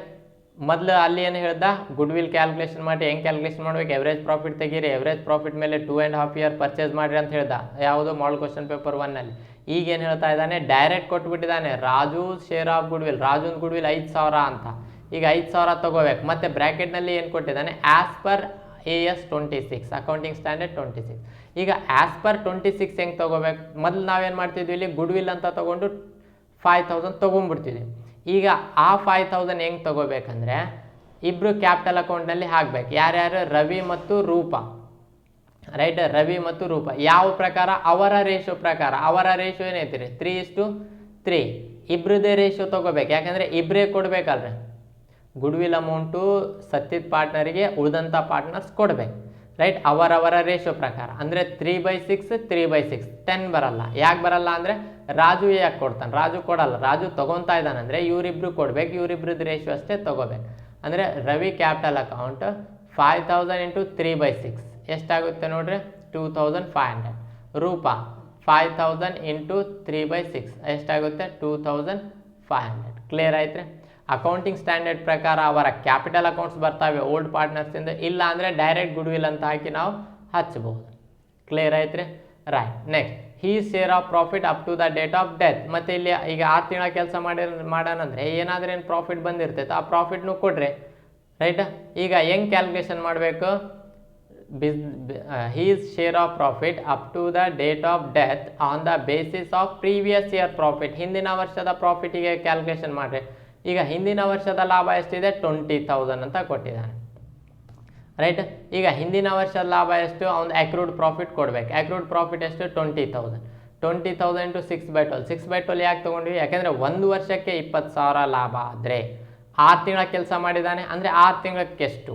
ಮೊದಲು ಅಲ್ಲಿ ಏನು ಹೇಳ್ದ, ಗುಡ್ವಿಲ್ ಕ್ಯಾಲ್ಕುಲೇಷನ್ ಮಾಡಿ ಹೆಂಗೆ ಕ್ಯಾಲ್ಕುಲೇಷನ್ ಮಾಡ್ಬೇಕು, ಎವರೇಜ್ ಪ್ರಾಫಿಟ್ ತೆಗೀರಿ, ಎವರೇಜ್ ಪ್ರಾಫಿಟ್ ಮೇಲೆ 2.5 year ಪರ್ಚೇಸ್ ಮಾಡಿರಿ ಅಂತ ಹೇಳ್ದ, ಯಾವುದು ಮಾಡಲ್ ಕ್ವಶನ್ ಪೇಪರ್ 1ನಲ್ಲಿ. ಈಗ ಏನು ಹೇಳ್ತಾ ಇದ್ದಾನೆ, ಡೈರೆಕ್ಟ್ ಕೊಟ್ಬಿಟ್ಟಿದ್ದಾನೆ, ರಾಜು ಶೇರ್ ಆಫ್ ಗುಡ್ವಿಲ್, ರಾಜುನ್ ಗುಡ್ವಿಲ್ 5,000 ಅಂತ. ಈಗ 5,000 ತಗೋಬೇಕು. ಮತ್ತು ಬ್ರ್ಯಾಕೆಟ್ನಲ್ಲಿ ಏನು ಕೊಟ್ಟಿದ್ದಾನೆ, as per AS 26, accounting standard 26. ಈಗ ಆ್ಯಸ್ ಪರ್ 26 ಹೆಂಗೆ ತೊಗೋಬೇಕು, ಮೊದಲು ನಾವೇನು ಮಾಡ್ತಿದ್ವಿ, ಇಲ್ಲಿ ಗುಡ್ವಿಲ್ ಅಂತ ತೊಗೊಂಡು 5,000 ತೊಗೊಂಡ್ಬಿಡ್ತಿದ್ವಿ. ಈಗ ಆ 5,000 ಹೆಂಗೆ ತೊಗೋಬೇಕಂದ್ರೆ, ಇಬ್ಬರು ಕ್ಯಾಪಿಟಲ್ ಅಕೌಂಟ್ನಲ್ಲಿ ಹಾಕಬೇಕು. ಯಾರ್ಯಾರು, ರವಿ ಮತ್ತು ರೂಪಾ, ರೈಟ್. ರವಿ ಮತ್ತು ರೂಪಾ ಯಾವ ಪ್ರಕಾರ, ಅವರ ರೇಷಿಯೋ ಪ್ರಕಾರ. ಅವರ ರೇಷಿಯೋ ಏನೈತಿರಿ, 3:3. ಇಬ್ಬರದೇ ರೇಷಿಯೋ ತೊಗೋಬೇಕು, ಯಾಕಂದರೆ ಇಬ್ಬರೇ ಕೊಡಬೇಕಲ್ರಿ. ಗುಡ್ವಿಲ್ ಅಮೌಂಟು ಸತ್ತಿದ ಪಾರ್ಟ್ನರಿಗೆ ಉಳಿದಂಥ ಪಾರ್ಟ್ನರ್ಸ್ ಕೊಡಬೇಕು, ರೈಟ್ ಅವರವರ ರೇಷೋ ಪ್ರಕಾರ. ಅಂದರೆ 3/6 3/6 10 ಬರಲ್ಲ. ಯಾಕೆ ಬರಲ್ಲ ಅಂದರೆ ರಾಜು ಯಾಕೆ ಕೊಡ್ತಾನೆ, ರಾಜು ಕೊಡಲ್ಲ. ರಾಜು ತೊಗೊತಾ ಇದ್ದಾನಂದರೆ ಇವರಿಬ್ರು ಕೊಡ್ಬೇಕು, ಇವರಿಬ್ರದ್ದು ರೇಷೋ ಅಷ್ಟೇ ತೊಗೋಬೇಕು. ಅಂದರೆ ರವಿ ಕ್ಯಾಪಿಟಲ್ ಅಕೌಂಟ್ 5000 ಇಂಟು 3/6 ಎಷ್ಟಾಗುತ್ತೆ ನೋಡ್ರಿ 2500. ರೂಪಾ 5000 ಇಂಟು 3/6 ಎಷ್ಟಾಗುತ್ತೆ 2500. ಕ್ಲಿಯರ್ ಆಯ್ತು. ಅಕೌಂಟಿಂಗ್ ಸ್ಟ್ಯಾಂಡರ್ಡ್ ಪ್ರಕಾರ ಅವರ ಕ್ಯಾಪಿಟಲ್ ಅಕೌಂಟ್ಸ್ ಬರ್ತಾವೆ ಓಲ್ಡ್ ಪಾರ್ಟ್ನರ್ಸಿಂದ, ಇಲ್ಲ ಅಂದರೆ ಡೈರೆಕ್ಟ್ ಗುಡ್ವಿಲ್ ಅಂತ ಹಾಕಿ ನಾವು ಹಚ್ಬೋದು. ಕ್ಲಿಯರ್ ಆಯ್ತು. Right. Next his share of profit up to the date of death. ಮತ್ತು ಇಲ್ಲಿ ಈಗ 6 ತಿಂಗಳ ಕೆಲಸ ಮಾಡೋಣಂದ್ರೆ ಏನಾದರೂ ಏನು ಪ್ರಾಫಿಟ್ ಬಂದಿರ್ತೈತೆ ಆ ಪ್ರಾಫಿಟ್ನು ಕೊಡ್ರಿ. ರೈಟ್. ಈಗ ಹೆಂಗೆ ಕ್ಯಾಲ್ಕುಲೇಷನ್ ಮಾಡಬೇಕು, his share of profit up to the date of death on the basis of previous year profit. ಹಿಂದಿನ ವರ್ಷದ ಪ್ರಾಫಿಟಿಗೆ ಕ್ಯಾಲ್ಕುಲೇಷನ್ ಮಾಡಿರಿ. ಈಗ ಹಿಂದಿನ ವರ್ಷದ ಲಾಭ ಎಷ್ಟಿದೆ 20,000 ಅಂತ ಕೊಟ್ಟಿದ್ದಾನೆ. ರೈಟ್. ಈಗ ಹಿಂದಿನ ವರ್ಷದ ಲಾಭ ಎಷ್ಟು, ಅವ್ನು ಅಕ್ರೂಡ್ ಪ್ರಾಫಿಟ್ ಕೊಡಬೇಕು. ಅಕ್ರೂಡ್ ಪ್ರಾಫಿಟ್ ಎಷ್ಟು 20,000. 20,000 ಇಂಟು 6/12. 6/12 ಯಾಕೆ ತೊಗೊಂಡ್ವಿ, ಯಾಕೆಂದರೆ ಒಂದು ವರ್ಷಕ್ಕೆ 20,000 ಲಾಭ ಆದರೆ 6 ತಿಂಗಳ ಕೆಲಸ ಮಾಡಿದ್ದಾನೆ ಅಂದರೆ 6 ತಿಂಗಳಕ್ಕೆ ಎಷ್ಟು,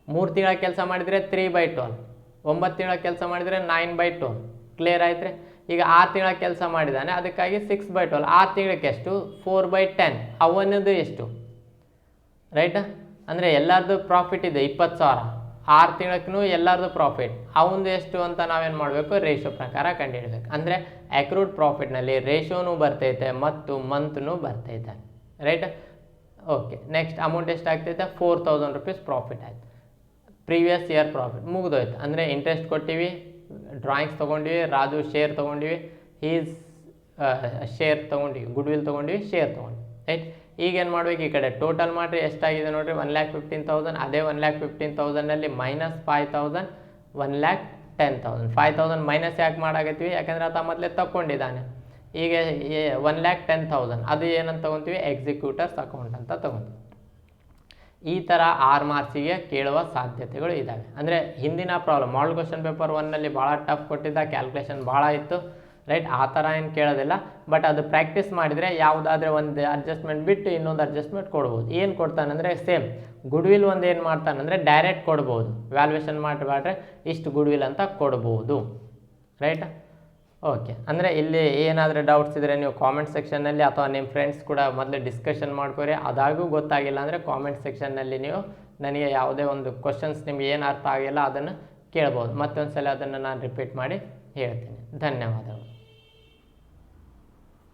3 ತಿಂಗಳ ಕೆಲಸ ಮಾಡಿದರೆ 3/12, 9 ತಿಂಗಳ ಕೆಲಸ ಮಾಡಿದರೆ 9/12. ಕ್ಲಿಯರ್ ಆಯ್ತು. ಈಗ 6 ತಿಂಗಳ ಕೆಲಸ ಮಾಡಿದ್ದಾನೆ ಅದಕ್ಕಾಗಿ 6/12. 6 ತಿಂಗಳಕ್ಕೆ ಎಷ್ಟು 4/10. ಅವನದು ಎಷ್ಟು, ರೈಟ್. ಅಂದರೆ ಎಲ್ಲರದು ಪ್ರಾಫಿಟ್ ಇದೆ 20,000, 6 ತಿಂಗಳಕ್ಕೂ ಎಲ್ಲರದು ಪ್ರಾಫಿಟ್, ಅವನದು ಎಷ್ಟು ಅಂತ ನಾವೇನು ಮಾಡಬೇಕು ರೇಷೋ ಪ್ರಕಾರ ಕಂಡುಹಿಡಬೇಕು. ಅಂದರೆ ಅಕ್ರೂಡ್ ಪ್ರಾಫಿಟ್ನಲ್ಲಿ ರೇಷೋನು ಬರ್ತೈತೆ ಮತ್ತು ಮಂತ್ನು ಬರ್ತೈತೆ. ರೈಟ್. ಓಕೆ. ನೆಕ್ಸ್ಟ್ ಅಮೌಂಟ್ ಎಷ್ಟಾಗ್ತೈತೆ 4,000 ರೂಪೀಸ್ ಪ್ರಾಫಿಟ್ ಆಯ್ತು. ಪ್ರೀವಿಯಸ್ ಇಯರ್ ಪ್ರಾಫಿಟ್ ಮುಗಿದೋಯ್ತು. ಅಂದರೆ ಇಂಟ್ರೆಸ್ಟ್ ಕೊಟ್ಟಿವಿ, ಡ್ರಾಯಿಂಗ್ಸ್ ತೊಗೊಂಡಿವಿ, ರಾಜು ಶೇರ್ ತೊಗೊಂಡಿವಿ, ಹೀಸ್ ಶೇರ್ ತೊಗೊಂಡಿವಿ, ಗುಡ್ವಿಲ್ ತೊಗೊಂಡಿವಿ, ಶೇರ್ ತೊಗೊಂಡಿವಿ. ರೈಟ್. ಈಗೇನು ಮಾಡ್ಬೇಕು, ಈ ಕಡೆ ಟೋಟಲ್ ಮಾಡಿರಿ ಎಷ್ಟಾಗಿದೆ ನೋಡಿರಿ 1,15,000. ಅದೇ 1,15,000ನಲ್ಲಿ -5,000 1,10,000. 5,000 ಮೈನಸ್ ಯಾಕೆ ಮಾಡಾಕತ್ತೀವಿ, ಯಾಕಂದರೆ ಆತ ಮೊದಲೇ ತಗೊಂಡಿದ್ದಾನೆ. ಈಗ 1,10,000 ಅದು ಏನಂತ ತೊಗೊತೀವಿ ಎಕ್ಸಿಕ್ಯೂಟರ್ಸ್ ಅಕೌಂಟ್ ಅಂತ ತೊಗೊತೀವಿ. ಈ ಥರ 6 ಮಾರ್ಕ್ಸಿಗೆ ಕೇಳುವ ಸಾಧ್ಯತೆಗಳು ಇದ್ದಾವೆ. ಅಂದರೆ ಹಿಂದಿನ ಪ್ರಾಬ್ಲಮ್ ಮಾಡಲ್ ಕ್ವಶನ್ ಪೇಪರ್ 1ನಲ್ಲಿ ಭಾಳ ಟಫ್ ಕೊಟ್ಟಿದ್ದ, ಕ್ಯಾಲ್ಕುಲೇಷನ್ ಭಾಳ ಇತ್ತು. ರೈಟ್. ಆ ಥರ ಏನು ಕೇಳೋದಿಲ್ಲ, ಬಟ್ ಅದು ಪ್ರಾಕ್ಟೀಸ್ ಮಾಡಿದರೆ ಯಾವುದಾದ್ರೆ ಒಂದು ಅಡ್ಜಸ್ಟ್ಮೆಂಟ್ ಬಿಟ್ಟು ಇನ್ನೊಂದು ಅಡ್ಜಸ್ಟ್ಮೆಂಟ್ ಕೊಡ್ಬೋದು. ಏನು ಕೊಡ್ತಾನಂದರೆ ಸೇಮ್ ಗುಡ್ವಿಲ್ ಒಂದು ಏನು ಮಾಡ್ತಾನಂದರೆ ಡೈರೆಕ್ಟ್ ಕೊಡ್ಬೋದು, ವ್ಯಾಲ್ಯೂಯೇಷನ್ ಮಾಡಿಬಿಟ್ರೆ ಇಷ್ಟು ಗುಡ್ವಿಲ್ ಅಂತ ಕೊಡ್ಬೋದು. ರೈಟ್. ಓಕೆ. ಅಂದರೆ ಇಲ್ಲಿ ಏನಾದರೂ ಡೌಟ್ಸ್ ಇದ್ದರೆ ನೀವು ಕಾಮೆಂಟ್ ಸೆಕ್ಷನ್ನಲ್ಲಿ ಅಥವಾ ನಿಮ್ಮ ಫ್ರೆಂಡ್ಸ್ ಕೂಡ ಮೊದಲು ಡಿಸ್ಕಷನ್ ಮಾಡ್ಕೊರಿ. ಅದಾಗೂ ಗೊತ್ತಾಗಿಲ್ಲ ಅಂದರೆ ಕಾಮೆಂಟ್ ಸೆಕ್ಷನ್ನಲ್ಲಿ ನೀವು ನನಗೆ ಯಾವುದೇ ಒಂದು ಕ್ವಶನ್ಸ್ ನಿಮ್ಗೆ ಏನು ಅರ್ಥ ಆಗಿಲ್ಲ ಅದನ್ನು ಕೇಳ್ಬೋದು. ಮತ್ತೊಂದು ಸಲ ಅದನ್ನು ನಾನು ರಿಪೀಟ್ ಮಾಡಿ ಹೇಳ್ತೀನಿ. ಧನ್ಯವಾದಗಳು.